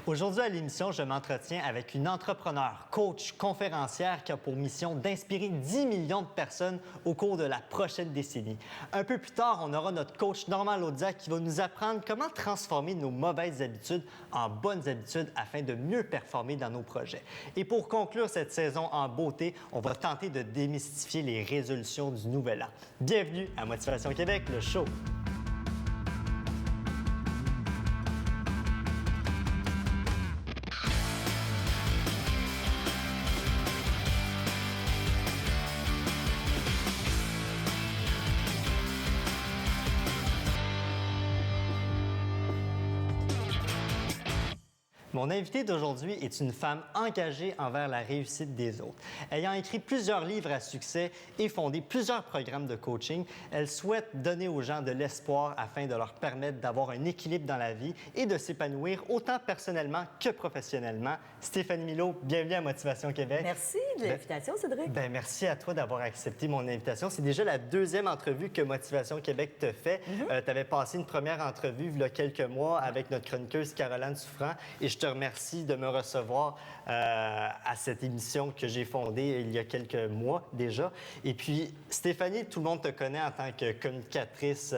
Aujourd'hui à l'émission, je m'entretiens avec une entrepreneure, coach, conférencière qui a pour mission d'inspirer 10 millions de personnes au cours de la prochaine décennie. Un peu plus tard, on aura notre coach Normand Laudiac qui va nous apprendre comment transformer nos mauvaises habitudes en bonnes habitudes afin de mieux performer dans nos projets. Et pour conclure cette saison en beauté, on va tenter de démystifier les résolutions du nouvel an. Bienvenue à Motivation Québec, le show! Mon invitée d'aujourd'hui est une femme engagée envers la réussite des autres. Ayant écrit plusieurs livres à succès et fondé plusieurs programmes de coaching, elle souhaite donner aux gens de l'espoir afin de leur permettre d'avoir un équilibre dans la vie et de s'épanouir autant personnellement que professionnellement. Stéphanie Milaud, bienvenue à Motivation Québec. Merci de l'invitation, Cédric. Merci à toi d'avoir accepté mon invitation. C'est déjà la deuxième entrevue que Motivation Québec te fait. Tu avais passé une première entrevue il y a quelques mois avec notre chroniqueuse Caroline Souffrant et je te remercie de me recevoir à cette émission que j'ai fondée il y a quelques mois déjà. Et puis, Stéphanie, tout le monde te connaît en tant que communicatrice,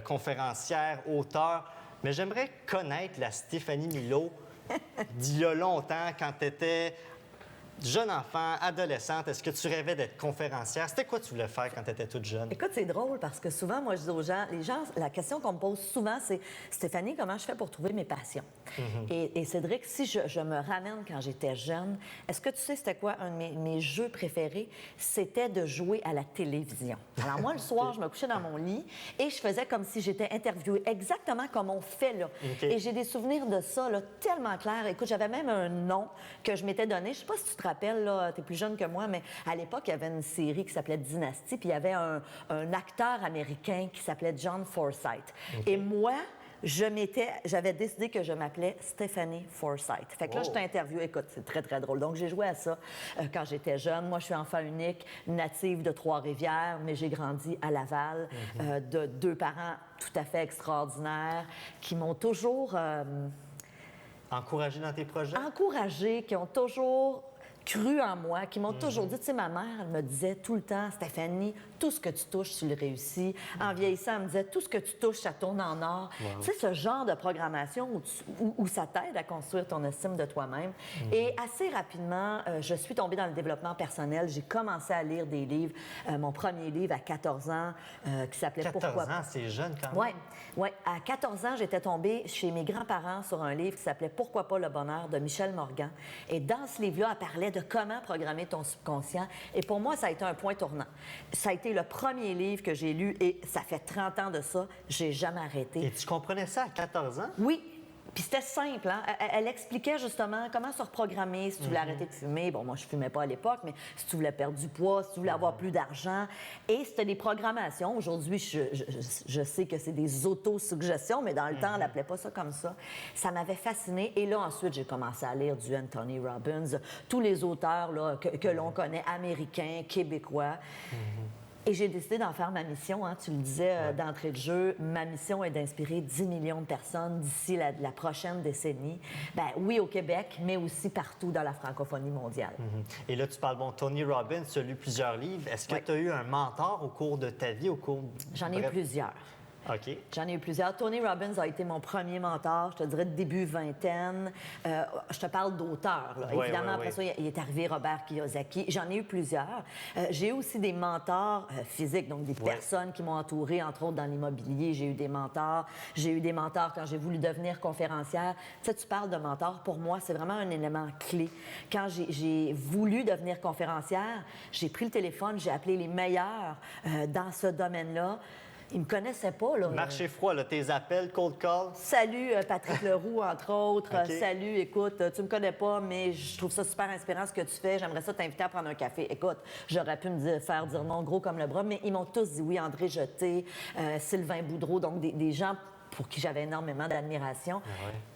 conférencière, auteure, mais j'aimerais connaître la Stéphanie Milaud d'il y a longtemps, quand tu étais jeune enfant, adolescente. Est-ce que tu rêvais d'être conférencière? C'était quoi tu voulais faire quand tu étais toute jeune? Écoute, c'est drôle parce que souvent, moi, je dis aux gens, la question qu'on me pose souvent, c'est Stéphanie, comment je fais pour trouver mes passions? Et Cédric, si je me ramène quand j'étais jeune, est-ce que tu sais c'était quoi un de mes jeux préférés? C'était de jouer à la télévision. Alors moi, le soir, je me couchais dans mon lit et je faisais comme si j'étais interviewée, exactement comme on fait là. Et j'ai des souvenirs de ça là, tellement clairs. Écoute, j'avais même un nom que je m'étais donné. Je sais pas si tu te rappelles, là, t'es plus jeune que moi, mais à l'époque, il y avait une série qui s'appelait Dynasty, puis il y avait un acteur américain qui s'appelait John Forsythe. Et moi, j'avais décidé que je m'appelais Stephanie Forsythe. Fait que là, je t'interviewe. Écoute, c'est très, très drôle. Donc, j'ai joué à ça quand j'étais jeune. Moi, je suis enfant unique, native de Trois-Rivières, mais j'ai grandi à Laval, de deux parents tout à fait extraordinaires qui m'ont toujours... Encouragée dans tes projets? Encouragée, qui ont toujours cru en moi, qui m'ont toujours dit, tu sais, ma mère, elle me disait tout le temps, Stéphanie, tout ce que tu touches, tu le réussis. En vieillissant, elle me disait, tout ce que tu touches, ça tourne en or. Tu sais, ce genre de programmation où ça t'aide à construire ton estime de toi-même. Et assez rapidement, je suis tombée dans le développement personnel. J'ai commencé à lire des livres. Mon premier livre à 14 ans, qui s'appelait 14 Pourquoi ans, c'est jeune quand même. Oui. À 14 ans, j'étais tombée chez mes grands-parents sur un livre qui s'appelait Pourquoi pas le bonheur de Michel Morgan. Et dans ce livre-là, elle parlait de comment programmer ton subconscient. Et pour moi, ça a été un point tournant. Ça a été le premier livre que j'ai lu et ça fait 30 ans de ça. J'ai jamais arrêté. Et tu comprenais ça à 14 ans? Oui. Puis c'était simple, hein? Elle expliquait justement comment se reprogrammer si tu voulais arrêter de fumer. Bon, moi, je fumais pas à l'époque, mais si tu voulais perdre du poids, si tu voulais avoir plus d'argent. Et c'était des programmations. Aujourd'hui, je sais que c'est des autosuggestions, mais dans le temps, on n'appelait pas ça comme ça. Ça m'avait fascinée. Et là, ensuite, j'ai commencé à lire du Anthony Robbins, tous les auteurs là, que l'on connaît, américains, québécois. Et j'ai décidé d'en faire ma mission, hein, tu le disais d'entrée de jeu. Ma mission est d'inspirer 10 millions de personnes d'ici la prochaine décennie. Ben oui, au Québec, mais aussi partout dans la francophonie mondiale. Et là, tu parles, Tony Robbins, tu as lu plusieurs livres. Est-ce que tu as eu un mentor au cours de ta vie, J'en ai eu plusieurs. OK. J'en ai eu plusieurs. Tony Robbins a été mon premier mentor, je te dirais de début vingtaine. Je te parle d'auteur, là. Évidemment, après ça, il est arrivé Robert Kiyosaki. J'en ai eu plusieurs. J'ai eu aussi des mentors physiques, donc des personnes qui m'ont entourée, entre autres dans l'immobilier. J'ai eu des mentors. J'ai eu des mentors quand j'ai voulu devenir conférencière. Tu sais, tu parles de mentors. Pour moi, c'est vraiment un élément clé. Quand j'ai voulu devenir conférencière, j'ai pris le téléphone, j'ai appelé les meilleurs dans ce domaine-là. Ils me connaissaient pas, là. Marché froid, là, tes appels, cold call. Salut, Patrick Leroux, entre autres. Salut, écoute, tu me connais pas, mais je trouve ça super inspirant ce que tu fais. J'aimerais ça t'inviter à prendre un café. Écoute, j'aurais pu me faire dire non gros comme le bras, mais ils m'ont tous dit oui. André Jeté, Sylvain Boudreau, donc des gens pour qui j'avais énormément d'admiration.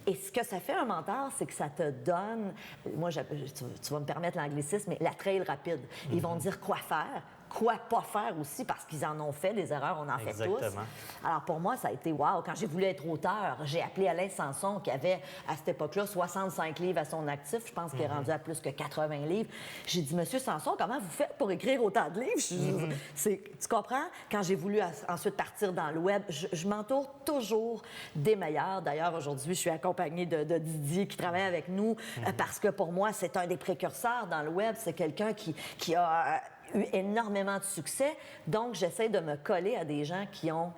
Et ce que ça fait un mentor, c'est que ça te donne, moi, tu vas me permettre l'anglicisme, mais la trail rapide. Ils vont te dire quoi faire, quoi pas faire aussi, parce qu'ils en ont fait, des erreurs, on en fait tous. Exactement. Alors, pour moi, ça a été wow. Quand j'ai voulu être auteur, j'ai appelé Alain Sanson, qui avait, à cette époque-là, 65 livres à son actif. Je pense qu'il est rendu à plus que 80 livres. J'ai dit, Monsieur Sanson, comment vous faites pour écrire autant de livres? Tu comprends? Quand j'ai voulu ensuite partir dans le web, je m'entoure toujours des meilleurs. D'ailleurs, aujourd'hui, je suis accompagnée de Didier qui travaille avec nous parce que pour moi, c'est un des précurseurs dans le web. C'est quelqu'un qui a eu énormément de succès. Donc, j'essaie de me coller à des gens qui ont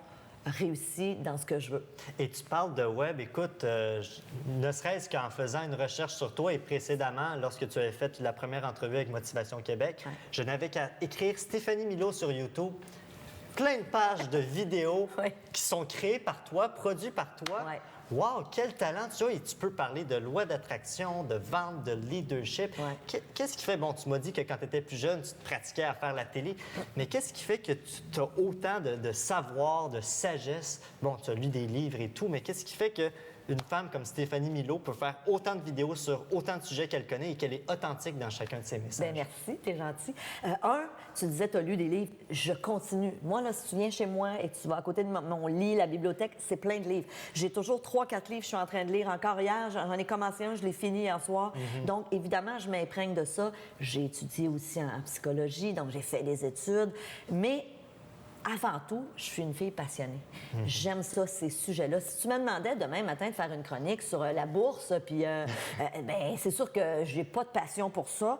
réussi dans ce que je veux. Et tu parles de web, écoute, ne serait-ce qu'en faisant une recherche sur toi et précédemment, lorsque tu avais fait la première entrevue avec Motivation Québec, je n'avais qu'à écrire Stéphanie Milot sur YouTube. Plein de pages de vidéos qui sont créées par toi, produites par toi. Wow, quel talent tu as! Et tu peux parler de loi d'attraction, de vente, de leadership. Qu'est-ce qui fait, bon, tu m'as dit que quand tu étais plus jeune, tu te pratiquais à faire la télé, mais qu'est-ce qui fait que tu as autant de savoir, de sagesse? Bon, tu as lu des livres et tout, mais qu'est-ce qui fait que une femme comme Stéphanie Milot peut faire autant de vidéos sur autant de sujets qu'elle connaît et qu'elle est authentique dans chacun de ses messages? Bien, merci, t'es gentil. Tu disais, tu as lu des livres. Je continue. Moi, là, si tu viens chez moi et tu vas à côté de mon lit, la bibliothèque, c'est plein de livres. J'ai toujours 3-4 livres que je suis en train de lire. Encore hier, j'en ai commencé un, je l'ai fini hier soir. Donc, évidemment, je m'imprègne de ça. J'ai étudié aussi en psychologie, donc j'ai fait des études. Mais avant tout, je suis une fille passionnée. J'aime ça, ces sujets-là. Si tu me demandais demain matin de faire une chronique sur la bourse, puis ben, c'est sûr que j'ai pas de passion pour ça.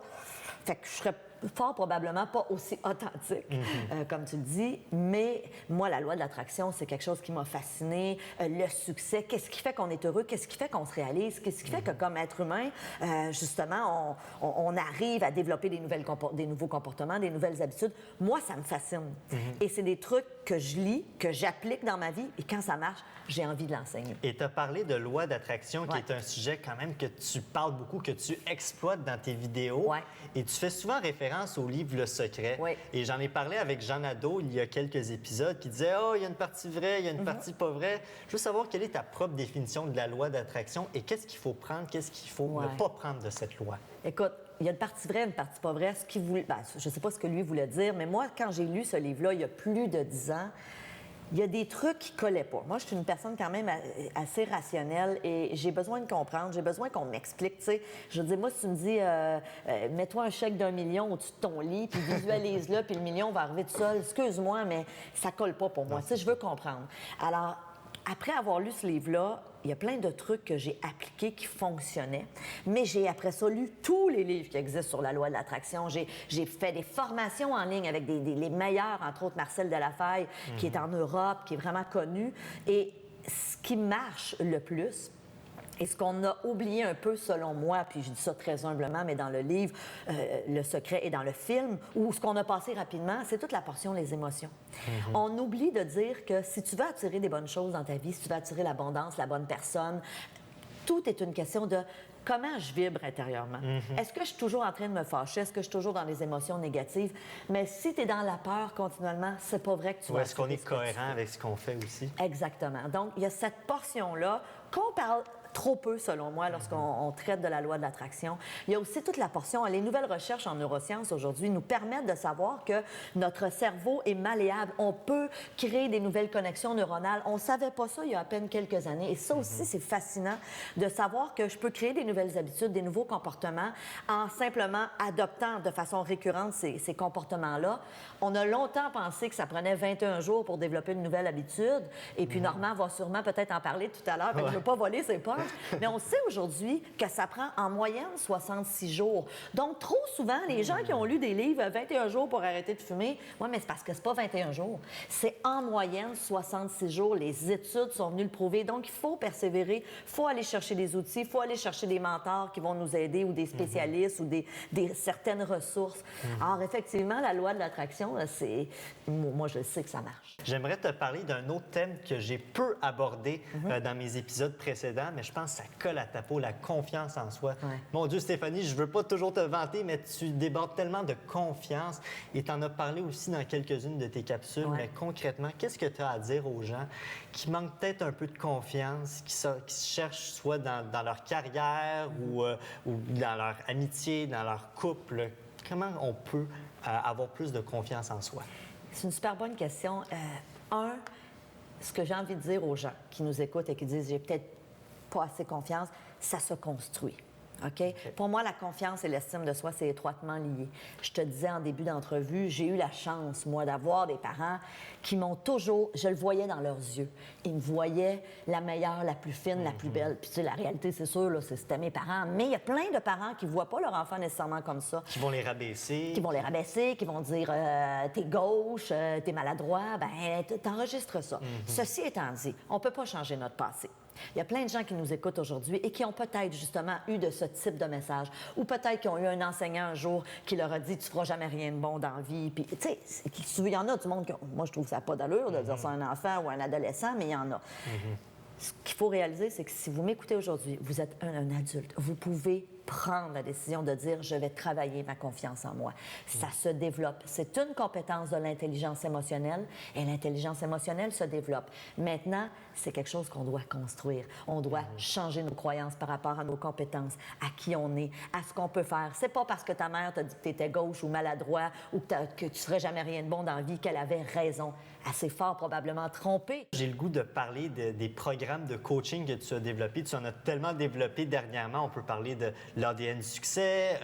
Fait que je serais fort probablement pas aussi authentique, comme tu le dis, mais moi, la loi de l'attraction, c'est quelque chose qui m'a fascinée. Le succès, qu'est-ce qui fait qu'on est heureux? Qu'est-ce qui fait qu'on se réalise? Qu'est-ce qui fait que, comme être humain, justement, on arrive à développer des nouveaux comportements, des nouvelles habitudes? Moi, ça me fascine. Et c'est des trucs que je lis, que j'applique dans ma vie, et quand ça marche, j'ai envie de l'enseigner. Et tu as parlé de loi d'attraction, qui est un sujet quand même que tu parles beaucoup, que tu exploites dans tes vidéos. Et tu fais souvent référence au livre Le Secret. Et j'en ai parlé avec Jean Nadeau il y a quelques épisodes qui disait « Oh, il y a une partie vraie, il y a une partie pas vraie. » Je veux savoir quelle est ta propre définition de la loi d'attraction et qu'est-ce qu'il faut prendre, qu'est-ce qu'il faut ne pas prendre de cette loi. Écoute, il y a une partie vraie, une partie pas vraie. Je ne sais pas ce que lui voulait dire, mais moi, quand j'ai lu ce livre-là, il y a plus de 10 ans, il y a des trucs qui collaient pas. Moi, je suis une personne quand même assez rationnelle et j'ai besoin de comprendre, j'ai besoin qu'on m'explique. Tu sais, je veux dire, moi, si tu me dis, mets-toi un chèque d'1 million au-dessus de ton lit, puis visualise-le, puis le million va arriver tout seul. Excuse-moi, mais ça colle pas pour moi. Tu sais, je veux comprendre. Alors, après avoir lu ce livre-là, il y a plein de trucs que j'ai appliqués qui fonctionnaient, mais j'ai après ça lu tous les livres qui existent sur la loi de l'attraction. J'ai fait des formations en ligne avec les meilleurs, entre autres Marcel Delafaye, qui est en Europe, qui est vraiment connu. Et ce qui marche le plus, et ce qu'on a oublié un peu, selon moi, puis je dis ça très humblement, mais dans le livre Le Secret et dans le film, ou ce qu'on a passé rapidement, c'est toute la portion les émotions. On oublie de dire que si tu veux attirer des bonnes choses dans ta vie, si tu veux attirer l'abondance, la bonne personne, tout est une question de comment je vibre intérieurement. Est-ce que je suis toujours en train de me fâcher? Est-ce que je suis toujours dans les émotions négatives? Mais si tu es dans la peur continuellement, c'est pas vrai que tu vas... Est-ce qu'on est cohérent avec ce qu'on fait aussi? Exactement. Donc, il y a cette portion-là qu'on parle trop peu, selon moi, lorsqu'on traite de la loi de l'attraction. Il y a aussi toute la portion... Les nouvelles recherches en neurosciences aujourd'hui nous permettent de savoir que notre cerveau est malléable. On peut créer des nouvelles connexions neuronales. On ne savait pas ça il y a à peine quelques années. Et ça aussi, c'est fascinant de savoir que je peux créer des nouvelles habitudes, des nouveaux comportements en simplement adoptant de façon récurrente ces comportements-là. On a longtemps pensé que ça prenait 21 jours pour développer une nouvelle habitude. Et puis, Normand va sûrement peut-être en parler tout à l'heure. Je ne veux pas voler ses poches. Mais on sait aujourd'hui que ça prend en moyenne 66 jours. Donc, trop souvent, les gens qui ont lu des livres 21 jours pour arrêter de fumer, oui, mais c'est parce que c'est pas 21 jours. C'est en moyenne 66 jours. Les études sont venues le prouver. Donc, il faut persévérer. Il faut aller chercher des outils. Il faut aller chercher des mentors qui vont nous aider ou des spécialistes ou certaines ressources. Alors, effectivement, la loi de l'attraction, c'est... Moi, je sais que ça marche. J'aimerais te parler d'un autre thème que j'ai peu abordé dans mes épisodes précédents, mais je pense que ça colle à ta peau, la confiance en soi. Mon Dieu, Stéphanie, je veux pas toujours te vanter, mais tu débordes tellement de confiance et tu en as parlé aussi dans quelques-unes de tes capsules. Mais concrètement, qu'est-ce que tu as à dire aux gens qui manquent peut-être un peu de confiance, qui se cherchent soit dans leur carrière ou dans leur amitié, dans leur couple? comment on peut avoir plus de confiance en soi? C'est une super bonne question. Ce que j'ai envie de dire aux gens qui nous écoutent et qui disent j'ai peut-être pas assez confiance, ça se construit. OK? Pour moi, la confiance et l'estime de soi, c'est étroitement lié. Je te disais en début d'entrevue, j'ai eu la chance, moi, d'avoir des parents qui m'ont toujours... Je le voyais dans leurs yeux. Ils me voyaient la meilleure, la plus fine, la plus belle. Puis, tu sais, la réalité, c'est sûr, là, c'était mes parents. Mais il y a plein de parents qui ne voient pas leur enfant nécessairement comme ça. Qui vont les rabaisser. Qui vont les rabaisser, qui vont dire t'es gauche, t'es maladroit, ben t'enregistres ça. Ceci étant dit, on ne peut pas changer notre passé. Il y a plein de gens qui nous écoutent aujourd'hui et qui ont peut-être justement eu de ce type de message. Ou peut-être qu'ils ont eu un enseignant un jour qui leur a dit « tu feras jamais rien de bon dans la vie ». Puis, tu sais, il y en a du monde moi, je trouve que ça n'a pas d'allure de dire ça à un enfant ou à un adolescent, mais il y en a. Ce qu'il faut réaliser, c'est que si vous m'écoutez aujourd'hui, vous êtes un adulte. Vous pouvez prendre la décision de dire « je vais travailler ma confiance en moi ». Ça se développe. C'est une compétence de l'intelligence émotionnelle et l'intelligence émotionnelle se développe. Maintenant, c'est quelque chose qu'on doit construire. On doit changer nos croyances par rapport à nos compétences, à qui on est, à ce qu'on peut faire. C'est pas parce que ta mère t'a dit que tu étais gauche ou maladroit ou que tu ferais jamais rien de bon dans la vie qu'elle avait raison. Assez fort, probablement trompée. J'ai le goût de parler des programmes de coaching que tu as développés. Tu en as tellement développé dernièrement. On peut parler de l'ADN succès,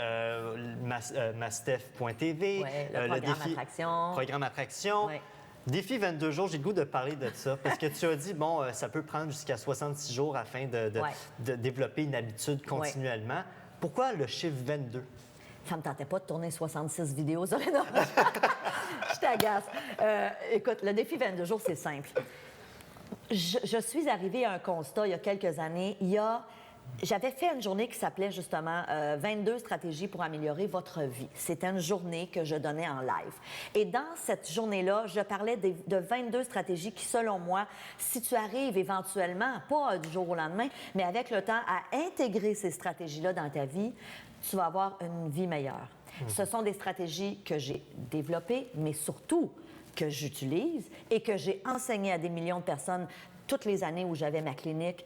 Mastef.tv, ouais, le programme Attraction. Programme Attraction. Ouais. Défi 22 jours, j'ai le goût de parler de ça parce que tu as dit, bon, ça peut prendre jusqu'à 66 jours afin de développer une habitude continuellement. Pourquoi le chiffre 22? Ça me tentait pas de tourner 66 vidéos sur les normes. Je t'agace. Écoute, le défi 22 jours, c'est simple. Je suis arrivée à un constat il y a quelques années. J'avais fait une journée qui s'appelait justement 22 stratégies pour améliorer votre vie. C'était une journée que je donnais en live. Et dans cette journée-là, je parlais de 22 stratégies qui, selon moi, si tu arrives éventuellement, pas du jour au lendemain, mais avec le temps, à intégrer ces stratégies-là dans ta vie, tu vas avoir une vie meilleure. Ce sont des stratégies que j'ai développées, mais surtout que j'utilise et que j'ai enseignées à des millions de personnes toutes les années où j'avais ma clinique,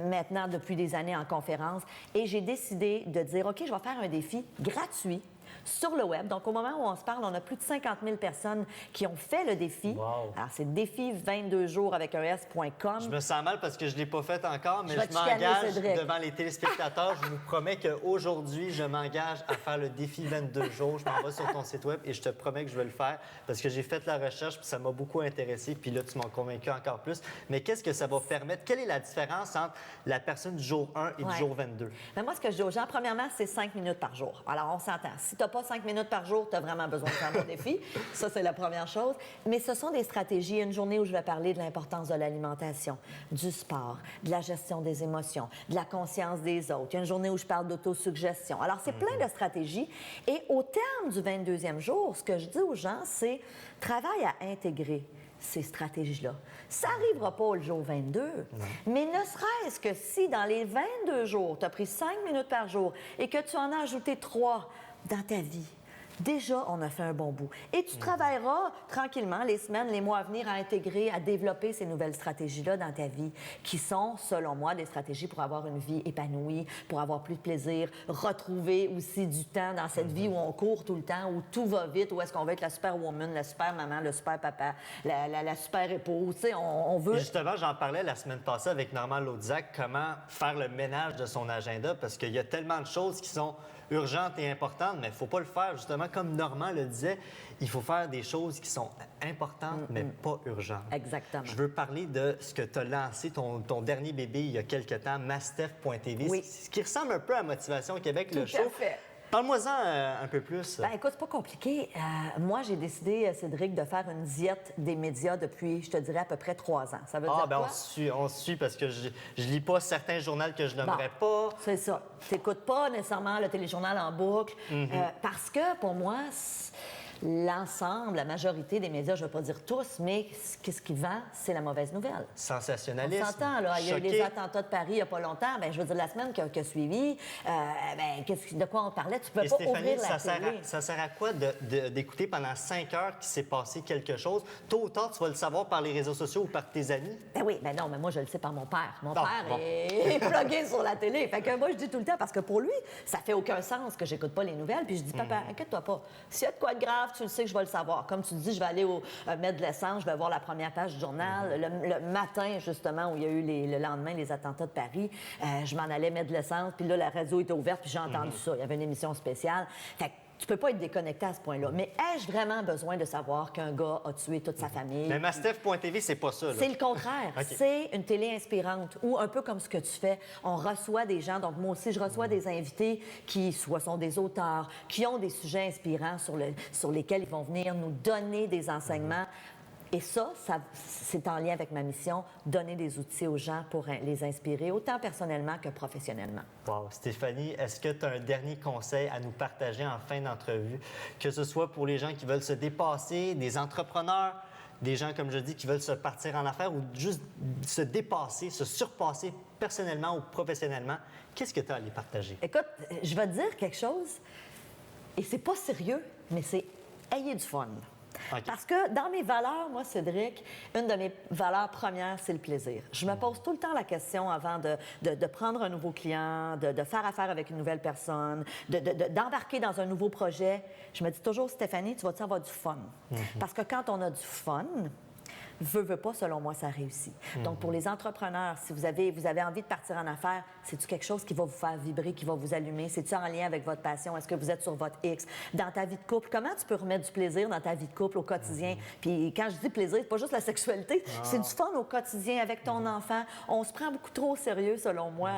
maintenant depuis des années en conférence. Et j'ai décidé de dire, OK, je vais faire un défi gratuit sur le web. Donc, au moment où on se parle, on a plus de 50 000 personnes qui ont fait le défi. Wow. Alors, c'est défi 22 jours avec un S.com. Je me sens mal parce que je ne l'ai pas fait encore, mais Je vais je te chicaner, m'engage Cédric. devant les téléspectateurs. Je vous promets qu'aujourd'hui, je m'engage à faire le défi 22 jours. Je m'en vais sur ton site web et je te promets que je vais le faire parce que j'ai fait la recherche puis ça m'a beaucoup intéressé. Puis là, tu m'as convaincu encore plus. Mais qu'est-ce que ça va permettre? Quelle est la différence entre la personne du jour 1 et du jour 22? Mais moi, ce que je dis aux gens, premièrement, c'est 5 minutes par jour. Alors, on s'entend. Si tu n'as pas 5 minutes par jour, tu as vraiment besoin de faire mon défi. Ça, c'est la première chose. Mais ce sont des stratégies. Une journée où je vais parler de l'importance de l'alimentation, du sport, de la gestion des émotions, de la conscience des autres. Il y a une journée où je parle d'autosuggestion. Alors, c'est plein de stratégies. Et au terme du 22e jour, ce que je dis aux gens, c'est travaille à intégrer ces stratégies-là. Ça n'arrivera pas le jour 22, mais ne serait-ce que si dans les 22 jours, tu as pris 5 minutes par jour et que tu en as ajouté 3 dans ta vie, déjà, on a fait un bon bout. Et tu travailleras tranquillement les semaines, les mois à venir à intégrer, à développer ces nouvelles stratégies-là dans ta vie, qui sont, selon moi, des stratégies pour avoir une vie épanouie, pour avoir plus de plaisir, retrouver aussi du temps dans cette vie où on court tout le temps, où tout va vite, où est-ce qu'on veut être la superwoman, la super maman, le super papa, la super épouse. Tu sais, on veut... Et justement, j'en parlais la semaine passée avec Normand Laudiac, comment faire le ménage de son agenda, parce qu'il y a tellement de choses qui sont urgentes et importantes, mais il ne faut pas le faire, justement, comme Normand le disait, il faut faire des choses qui sont importantes, mais pas urgentes. Exactement. Je veux parler de ce que tu as lancé, ton dernier bébé, il y a quelque temps, Mastef.tv, Oui. ce qui ressemble un peu à Motivation Québec, le Tout show. à fait. Parle-moi-en un peu plus. Ben, écoute, c'est pas compliqué. Moi, j'ai décidé, Cédric, de faire une diète des médias depuis, je te dirais, à peu près 3 ans. Ça veut dire quoi? On se suit parce que je lis pas certains journaux que je n'aimerais pas. C'est ça. Tu n'écoutes pas nécessairement le téléjournal en boucle parce que, pour moi, l'ensemble, la majorité des médias, je ne vais pas dire tous, mais qu'est-ce qui vend, c'est la mauvaise nouvelle. Sensationnalisme. On s'entend, là. Il y a eu Choqué. les attentats de Paris il n'y a pas longtemps. Bien, je veux dire, la semaine qui a suivi, de quoi on parlait? Tu ne peux Et pas Stéphanie, ouvrir la télé. ça sert à quoi d'écouter pendant 5 heures qu'il s'est passé quelque chose? Tôt ou tard, tu vas le savoir par les réseaux sociaux ou par tes amis? Ben oui, ben non, mais moi, je le sais par mon père. Mon Non, père bon. est plugué sur la télé. Fait que moi, je dis tout le temps, parce que pour lui, ça fait aucun sens que j'écoute pas les nouvelles. Puis je dis, papa, inquiète-toi pas. S'il y a de quoi de grave, tu le sais que je vais le savoir. Comme tu dis, je vais aller mettre de l'essence, je vais voir la première page du journal. Le matin, justement, où il y a eu le lendemain les attentats de Paris, je m'en allais mettre de l'essence. Puis là, la radio était ouverte, puis j'ai entendu ça. Il y avait une émission spéciale. Fait que tu peux pas être déconnecté à ce point-là. Mais ai-je vraiment besoin de savoir qu'un gars a tué toute sa famille? Mais Mastef.tv, c'est pas ça, là. C'est le contraire. OK. C'est une télé inspirante ou un peu comme ce que tu fais. On reçoit des gens, donc moi aussi, je reçois des invités qui soit sont des auteurs, qui ont des sujets inspirants sur lesquels ils vont venir nous donner des enseignements. Et ça, c'est en lien avec ma mission, donner des outils aux gens pour les inspirer, autant personnellement que professionnellement. Wow. Stéphanie, est-ce que tu as un dernier conseil à nous partager en fin d'entrevue, que ce soit pour les gens qui veulent se dépasser, des entrepreneurs, des gens, comme je dis, qui veulent se partir en affaires ou juste se dépasser, se surpasser personnellement ou professionnellement? Qu'est-ce que tu as à les partager? Écoute, je vais te dire quelque chose, et c'est pas sérieux, mais c'est ayez du fun. OK. Parce que dans mes valeurs, moi, Cédric, une de mes valeurs premières, c'est le plaisir. Je me pose tout le temps la question avant de prendre un nouveau client, de faire affaire avec une nouvelle personne, d'embarquer dans un nouveau projet. Je me dis toujours, Stéphanie, tu vas-tu avoir du fun? Parce que quand on a du fun, veut pas, selon moi, ça réussit. Donc, pour les entrepreneurs, si vous avez envie de partir en affaires, c'est-tu quelque chose qui va vous faire vibrer, qui va vous allumer? C'est-tu en lien avec votre passion? Est-ce que vous êtes sur votre X? Dans ta vie de couple, comment tu peux remettre du plaisir dans ta vie de couple au quotidien? Puis quand je dis plaisir, c'est pas juste la sexualité, c'est du fun au quotidien avec ton enfant. On se prend beaucoup trop au sérieux, selon moi,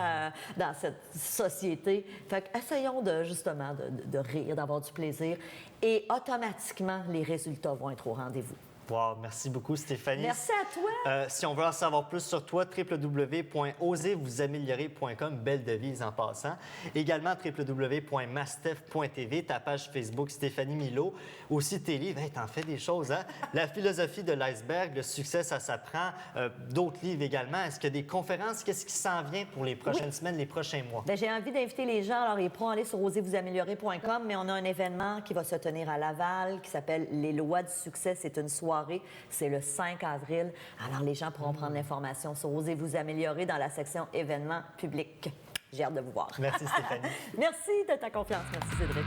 dans cette société. Fait qu'essayons justement de rire, d'avoir du plaisir. Et automatiquement, les résultats vont être au rendez-vous. Wow, merci beaucoup, Stéphanie. Merci à toi. Si on veut en savoir plus sur toi, www.osezvousaméliorer.com, belle devise en passant. Également, www.mastef.tv, ta page Facebook Stéphanie Milot. Aussi tes livres, hey, t'en fais des choses, hein? La philosophie de l'iceberg, le succès, ça s'apprend. D'autres livres également. Est-ce qu'il y a des conférences? Qu'est-ce qui s'en vient pour les prochaines semaines, les prochains mois? Bien, j'ai envie d'inviter les gens. Alors, ils pourront aller sur osezvousaméliorer.com, mais on a un événement qui va se tenir à Laval qui s'appelle Les lois du succès. C'est une soirée. C'est le 5 avril. Alors, les gens pourront prendre l'information sur Osez vous améliorer dans la section événements publics. J'ai hâte de vous voir. Merci, Stéphanie. Merci de ta confiance. Merci, Cédric.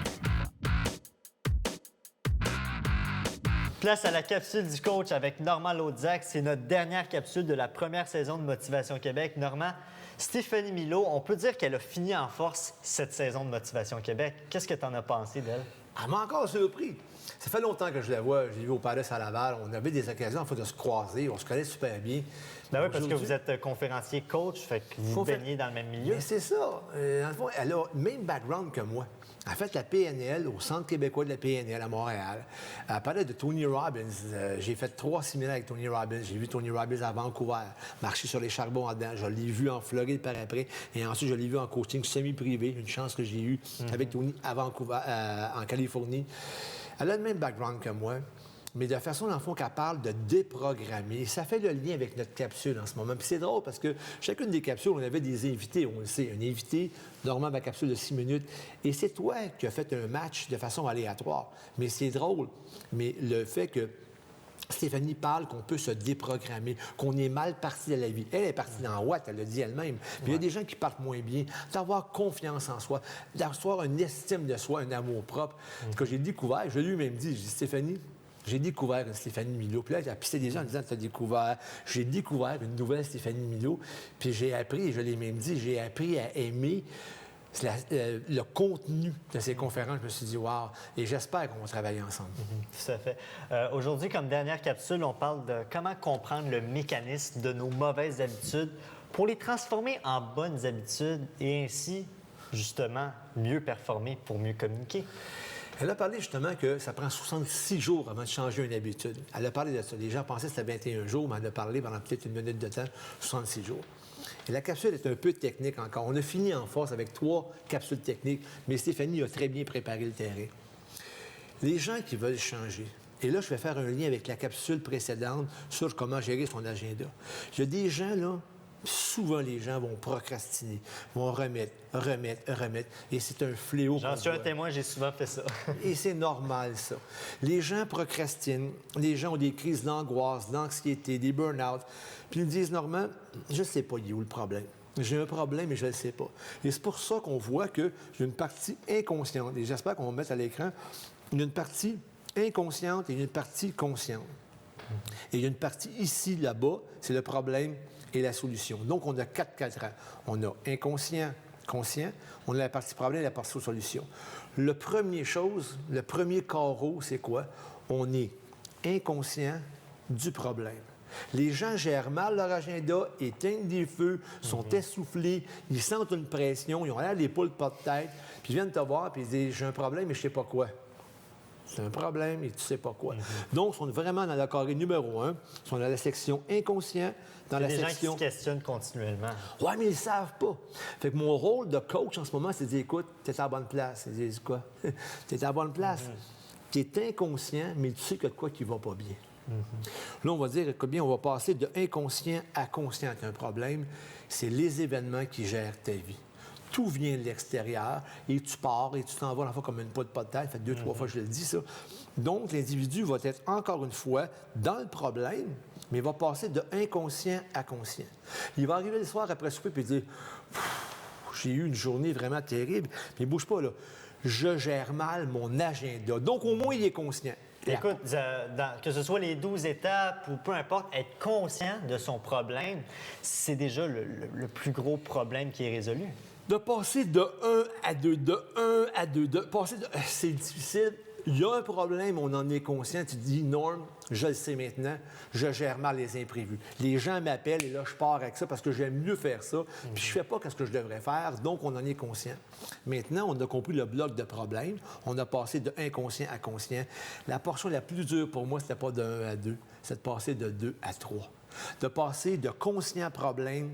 Place à la capsule du coach avec Normand Laudiac. C'est notre dernière capsule de la première saison de Motivation Québec. Normand, Stéphanie Milot, on peut dire qu'elle a fini en force cette saison de Motivation Québec. Qu'est-ce que tu en as pensé d'elle? Elle m'a encore surpris. Ça fait longtemps que je la vois. Je l'ai vue au Palais à Laval. On avait des occasions de se croiser. On se connaît super bien. Ben oui, parce que Aujourd'hui- vous êtes conférencier coach, fait que vous baignez dans le même milieu. Mais c'est ça. Dans le fond, elle a le même background que moi. Elle a fait la PNL au Centre québécois de la PNL à Montréal. Elle parlait de Tony Robbins. J'ai fait 3 séminaires avec Tony Robbins. J'ai vu Tony Robbins à Vancouver, marcher sur les charbons en dedans. Je l'ai vu en Floride par après. Et ensuite, je l'ai vu en coaching semi-privé. Une chance que j'ai eue avec Tony à Vancouver, en Californie. Elle a le même background que moi. Mais de façon, dans le fond, qu'elle parle de déprogrammer. Ça fait le lien avec notre capsule en ce moment. Puis c'est drôle parce que chacune des capsules, on avait des invités, on le sait. Un invité, normalement, ma capsule de 6 minutes. Et c'est toi qui as fait un match de façon aléatoire. Mais c'est drôle. Mais le fait que Stéphanie parle qu'on peut se déprogrammer, qu'on est mal parti de la vie. Elle est partie dans Watt, elle le dit elle-même. Puis il y a des gens qui partent moins bien, d'avoir confiance en soi, d'avoir une estime de soi, un amour propre. Que j'ai découvert, je lui ai même dit, j'ai dit, Stéphanie, j'ai découvert une Stéphanie Milot. Puis là, elle a pissé des gens en disant, tu as découvert. J'ai découvert une nouvelle Stéphanie Milot. Puis j'ai appris, et je l'ai même dit, j'ai appris à aimer le contenu de ces conférences. Je me suis dit, wow. Et j'espère qu'on va travailler ensemble. Tout à fait. Aujourd'hui, comme dernière capsule, on parle de comment comprendre le mécanisme de nos mauvaises habitudes pour les transformer en bonnes habitudes et ainsi, justement, mieux performer pour mieux communiquer. Elle a parlé justement que ça prend 66 jours avant de changer une habitude. Elle a parlé de ça. Les gens pensaient que c'était 21 jours, mais elle a parlé pendant peut-être une minute de temps, 66 jours. Et la capsule est un peu technique encore. On a fini en force avec 3 capsules techniques, mais Stéphanie a très bien préparé le terrain. Les gens qui veulent changer, et là, je vais faire un lien avec la capsule précédente sur comment gérer son agenda. Il y a des gens, là, souvent les gens vont procrastiner, vont remettre, et c'est un fléau. J'en suis un témoin, j'ai souvent fait ça. Et c'est normal, ça. Les gens procrastinent, les gens ont des crises d'angoisse, d'anxiété, des burn-out, puis ils disent, Normand, je ne sais pas, il est où le problème. J'ai un problème et je ne le sais pas. Et c'est pour ça qu'on voit qu'il y a une partie inconsciente, et j'espère qu'on va mettre à l'écran, il y a une partie inconsciente et une partie consciente. Et il y a une partie ici, là-bas, c'est le problème et la solution. Donc, on a 4 cadrans. On a inconscient, conscient, on a la partie problème et la partie solution. Le premier carreau, c'est quoi? On est inconscient du problème. Les gens gèrent mal leur agenda, éteignent des feux, sont essoufflés, ils sentent une pression, ils ont l'air des poules pas de tête, puis ils viennent te voir et ils disent « J'ai un problème, mais je ne sais pas quoi. » C'est un problème et tu ne sais pas quoi. Donc, ils sont vraiment dans le carré numéro 1. Ils sont dans la section inconscient, dans la section... Les gens qui se questionnent continuellement. Oui, mais ils ne savent pas. Fait que mon rôle de coach en ce moment, c'est de dire, écoute, tu es à la bonne place. Ils disent quoi? Tu es à la bonne place. Tu es inconscient, mais tu sais qu'il y a de quoi qui ne va pas bien. Là, on va dire, écoute bien, on va passer de inconscient à conscient. Tu as un problème. C'est les événements qui gèrent ta vie. Tout vient de l'extérieur et tu pars et tu t'en vas à la fois comme une poudre pas de tête. Ça fait 2-3 fois que je le dis, ça. Donc, l'individu va être encore une fois dans le problème, mais il va passer de inconscient à conscient. Il va arriver le soir après souper et dire « J'ai eu une journée vraiment terrible, mais bouge pas là. Je gère mal mon agenda. » Donc, au moins, il est conscient. Écoute, que ce soit les 12 étapes ou peu importe, être conscient de son problème, c'est déjà le plus gros problème qui est résolu. De passer de 1 à 2, de 1 à 2, c'est difficile. Il y a un problème, on en est conscient. Tu te dis, Norm, je le sais maintenant, je gère mal les imprévus. Les gens m'appellent et là, je pars avec ça parce que j'aime mieux faire ça, puis je ne fais pas ce que je devrais faire, donc on en est conscient. Maintenant, on a compris le bloc de problème. On a passé de inconscient à conscient. La portion la plus dure pour moi, c'était pas de 1 à 2, c'est de passer de 2 à 3. De passer de conscient problème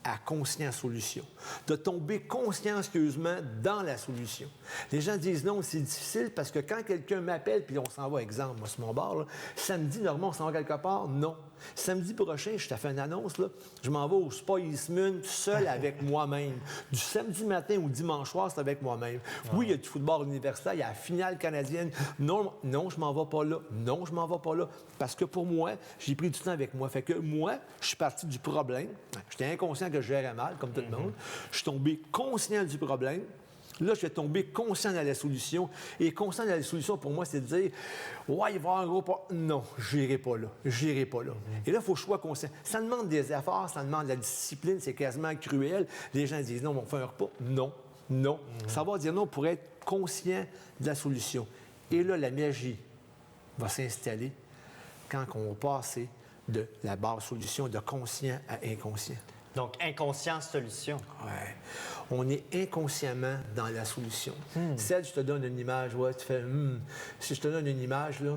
à conscient solution, de tomber consciencieusement dans la solution. Les gens disent non, c'est difficile parce que quand quelqu'un m'appelle, puis on s'en va, exemple, moi, sur mon bar, là, samedi, normalement, on s'en va quelque part, non. Samedi prochain, je t'ai fait une annonce, là, je m'en vais au Spa Eastman seul avec moi-même. Du samedi matin au dimanche soir, c'est avec moi-même. Oui, il y a du football universitaire, il y a la finale canadienne. Non, je m'en vais pas là. Non, je m'en vais pas là. Parce que pour moi, j'ai pris du temps avec moi. Fait que moi, je suis parti du problème. J'étais inconscient que je gérais mal, comme tout le monde. Je suis tombé conscient du problème. Là, je vais tomber conscient dans la solution. Et conscient dans la solution, pour moi, c'est de dire ouais, il va y avoir un gros pas. Non, je n'irai pas là. Je n'irai pas là. Et là, il faut que je sois conscient. Ça demande des efforts, ça demande de la discipline, c'est quasiment cruel. Les gens disent non, on fait un repas. Non, non. Savoir dire non pour être conscient de la solution. Et là, la magie va s'installer quand on va passer de la barre solution de conscient à inconscient. Donc, inconscience, solution. Oui. On est inconsciemment dans la solution. Celle, je te donne une image, ouais, tu fais si je te donne une image, là,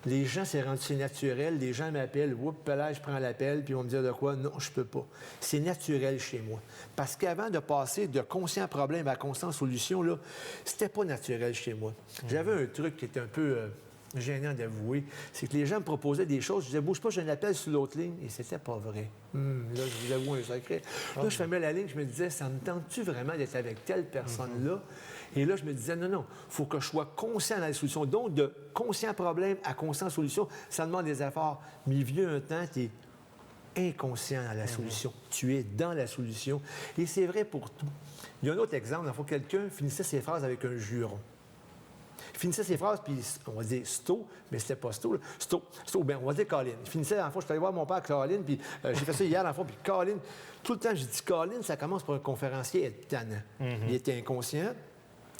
les gens, c'est rendu naturel, les gens m'appellent, là, je prends l'appel, puis ils vont me dire de quoi? Non, je peux pas. C'est naturel chez moi. Parce qu'avant de passer de conscient problème à conscient solution, là, c'était pas naturel chez moi. J'avais un truc qui était un peu gênant d'avouer, c'est que les gens me proposaient des choses, je disais, bouge pas, j'ai un appel sur l'autre ligne, et c'était pas vrai. Là, je vous avoue un secret. Là, je fermais la ligne, je me disais, ça me tente-tu vraiment d'être avec telle personne-là? Et là, je me disais, non, il faut que je sois conscient de la solution. Donc, de conscient problème à conscient solution, ça demande des efforts. Mais il vient un temps, tu es inconscient dans la solution. Tu es dans la solution. Et c'est vrai pour tout. Il y a un autre exemple, il faut que quelqu'un finissait ses phrases avec un juron. Il finissait ses phrases, puis on va dire Sto, mais c'était pas Sto. Sto, bien, on va dire Colin. Il finissait, dans le fond, je suis allé voir mon père, Colin, puis j'ai fait ça hier, dans le fond, puis Colin, tout le temps, j'ai dit Colin, ça commence pour un conférencier être tannant. Il était inconscient.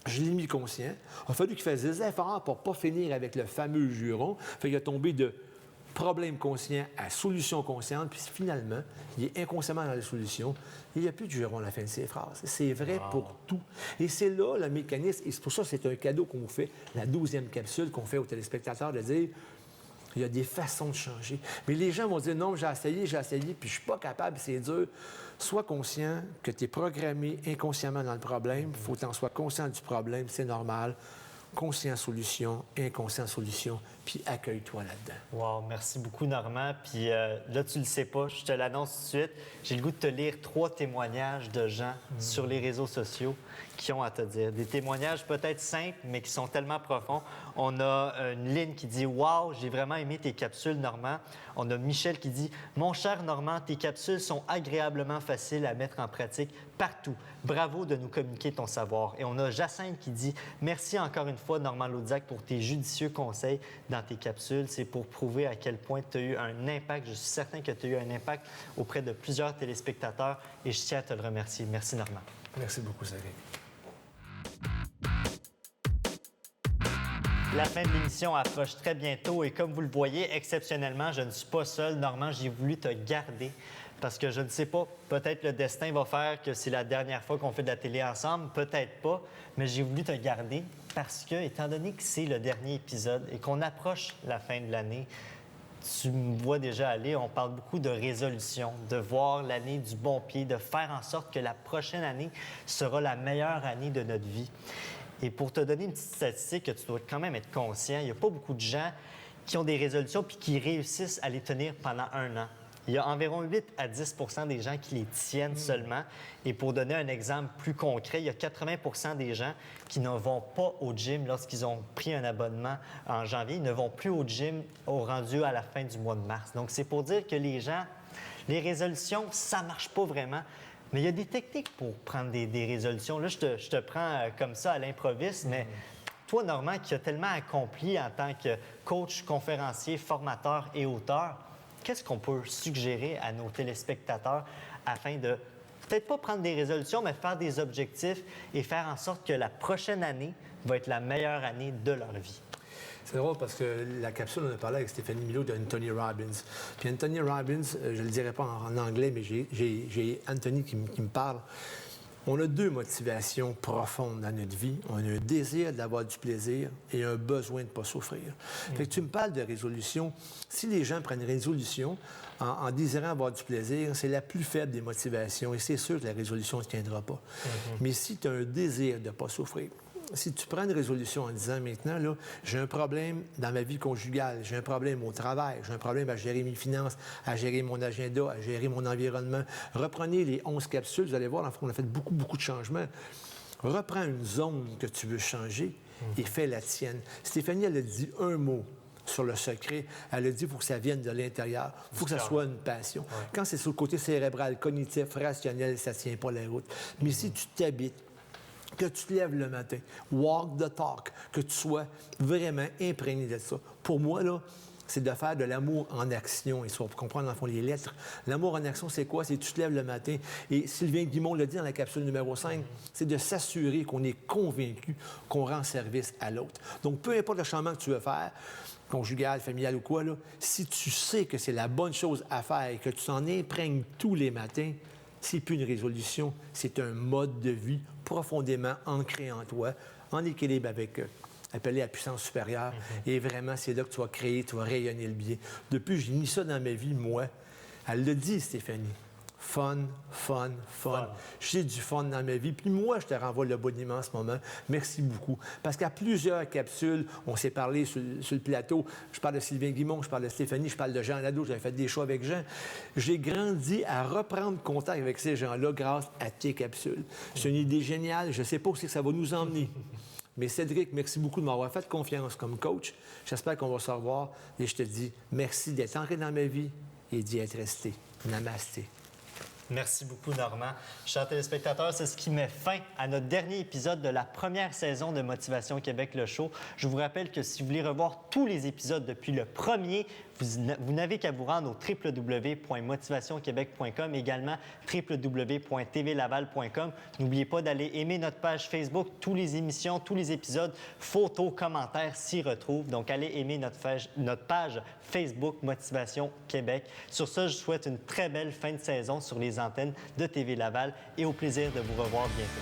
Je l'ai mis conscient. Il a fallu qu'il fasse des efforts pour ne pas finir avec le fameux juron. Fait qu'il a tombé de problème conscient à solution consciente, puis finalement, il est inconsciemment dans la solution. Il n'y a plus de juron à la fin de ses phrases. C'est vrai pour tout. Et c'est là le mécanisme, et c'est pour ça que c'est un cadeau qu'on vous fait, la 12e capsule qu'on fait aux téléspectateurs, de dire il y a des façons de changer. Mais les gens vont dire non, j'ai essayé, puis je ne suis pas capable, c'est dur. Sois conscient que tu es programmé inconsciemment dans le problème. Il faut que tu en sois conscient du problème, c'est normal. conscient solution, inconscient solution, puis accueille-toi là-dedans. Wow, merci beaucoup, Normand. Puis là, tu le sais pas, je te l'annonce tout de suite. J'ai le goût de te lire 3 témoignages de gens sur les réseaux sociaux qui ont à te dire. Des témoignages peut-être simples, mais qui sont tellement profonds. On a une ligne qui dit « Wow, j'ai vraiment aimé tes capsules, Normand ». On a Michel qui dit « Mon cher Normand, tes capsules sont agréablement faciles à mettre en pratique partout. Bravo de nous communiquer ton savoir. » Et on a Jacinthe qui dit « Merci encore une fois, Normand Laudiac, pour tes judicieux conseils dans tes capsules. C'est pour prouver à quel point tu as eu un impact. Je suis certain que tu as eu un impact auprès de plusieurs téléspectateurs et je tiens à te le remercier. Merci, Normand. » Merci beaucoup, Cédric. La fin de l'émission approche très bientôt et comme vous le voyez, exceptionnellement, je ne suis pas seul. Normand, j'ai voulu te garder parce que je ne sais pas, peut-être le destin va faire que c'est la dernière fois qu'on fait de la télé ensemble, peut-être pas, mais j'ai voulu te garder parce que, étant donné que c'est le dernier épisode et qu'on approche la fin de l'année, tu me vois déjà aller, on parle beaucoup de résolution, de voir l'année du bon pied, de faire en sorte que la prochaine année sera la meilleure année de notre vie. Et pour te donner une petite statistique que tu dois quand même être conscient, il n'y a pas beaucoup de gens qui ont des résolutions puis qui réussissent à les tenir pendant 1 an. Il y a environ 8 à 10 des gens qui les tiennent seulement. Et pour donner un exemple plus concret, il y a 80 des gens qui ne vont pas au gym lorsqu'ils ont pris un abonnement en janvier. Ils ne vont plus au gym au rendu à la fin du mois de mars. Donc, c'est pour dire que les gens, les résolutions, ça ne marche pas vraiment. Mais il y a des techniques pour prendre des résolutions. Là, je te prends comme ça à l'improviste, mais toi, Normand, qui as tellement accompli en tant que coach, conférencier, formateur et auteur, qu'est-ce qu'on peut suggérer à nos téléspectateurs afin de peut-être pas prendre des résolutions, mais faire des objectifs et faire en sorte que la prochaine année va être la meilleure année de leur vie? C'est drôle parce que la capsule, on a parlé avec Stéphanie Milot d'Anthony Robbins. Puis Anthony Robbins, je ne le dirai pas en anglais, mais j'ai Anthony qui me parle. On a 2 motivations profondes dans notre vie. On a un désir d'avoir du plaisir et un besoin de ne pas souffrir. Fait que tu me parles de résolution. Si les gens prennent une résolution en désirant avoir du plaisir, c'est la plus faible des motivations et c'est sûr que la résolution ne tiendra pas. Mais si tu as un désir de ne pas souffrir, si tu prends une résolution en disant maintenant, là, j'ai un problème dans ma vie conjugale, j'ai un problème au travail, j'ai un problème à gérer mes finances, à gérer mon agenda, à gérer mon environnement. Reprenez les 11 capsules, vous allez voir, en fait, on a fait beaucoup, beaucoup de changements. Reprends une zone que tu veux changer et fais la tienne. Stéphanie, elle a dit un mot sur le secret. Elle a dit qu'il faut que ça vienne de l'intérieur. Il faut que ça soit une passion. Ouais. Quand c'est sur le côté cérébral, cognitif, rationnel, ça ne tient pas la route. Mais si tu t'habites, que tu te lèves le matin, walk the talk, que tu sois vraiment imprégné de ça. Pour moi, là, c'est de faire de l'amour en action. Et ça, pour comprendre, dans le fond, les lettres. L'amour en action, c'est quoi? C'est que tu te lèves le matin. Et Sylvain Guimond l'a dit dans la capsule numéro 5, c'est de s'assurer qu'on est convaincu qu'on rend service à l'autre. Donc, peu importe le changement que tu veux faire, conjugal, familial ou quoi, là, si tu sais que c'est la bonne chose à faire et que tu t'en imprègnes tous les matins, c'est plus une résolution, c'est un mode de vie profondément ancré en toi, en équilibre avec appelé à puissance supérieure. Et vraiment, c'est là que tu vas créer, tu vas rayonner le bien. Depuis, j'ai mis ça dans ma vie, moi. Elle l'a dit, Stéphanie. Fun, fun, fun. J'ai du fun dans ma vie. Puis moi, je te renvoie le boniment en ce moment. Merci beaucoup. Parce qu'à plusieurs capsules, on s'est parlé sur le plateau. Je parle de Sylvain Guimond, je parle de Stéphanie, je parle de Jean Nadeau. J'avais fait des choix avec Jean. J'ai grandi à reprendre contact avec ces gens-là grâce à tes capsules. C'est une idée géniale. Je ne sais pas où c'est que ça va nous emmener. Mais Cédric, merci beaucoup de m'avoir fait confiance comme coach. J'espère qu'on va se revoir. Et je te dis merci d'être entré dans ma vie et d'y être resté. Namasté. Merci beaucoup, Normand. Chers téléspectateurs, c'est ce qui met fin à notre dernier épisode de la première saison de Motivation Québec, le show. Je vous rappelle que si vous voulez revoir tous les épisodes depuis le premier, vous n'avez qu'à vous rendre au www.motivationquebec.com, également www.tvlaval.com. N'oubliez pas d'aller aimer notre page Facebook. Toutes les émissions, tous les épisodes, photos, commentaires s'y retrouvent. Donc, allez aimer notre page Facebook Motivation Québec. Sur ce, je vous souhaite une très belle fin de saison sur les antennes de TV Laval et au plaisir de vous revoir bientôt.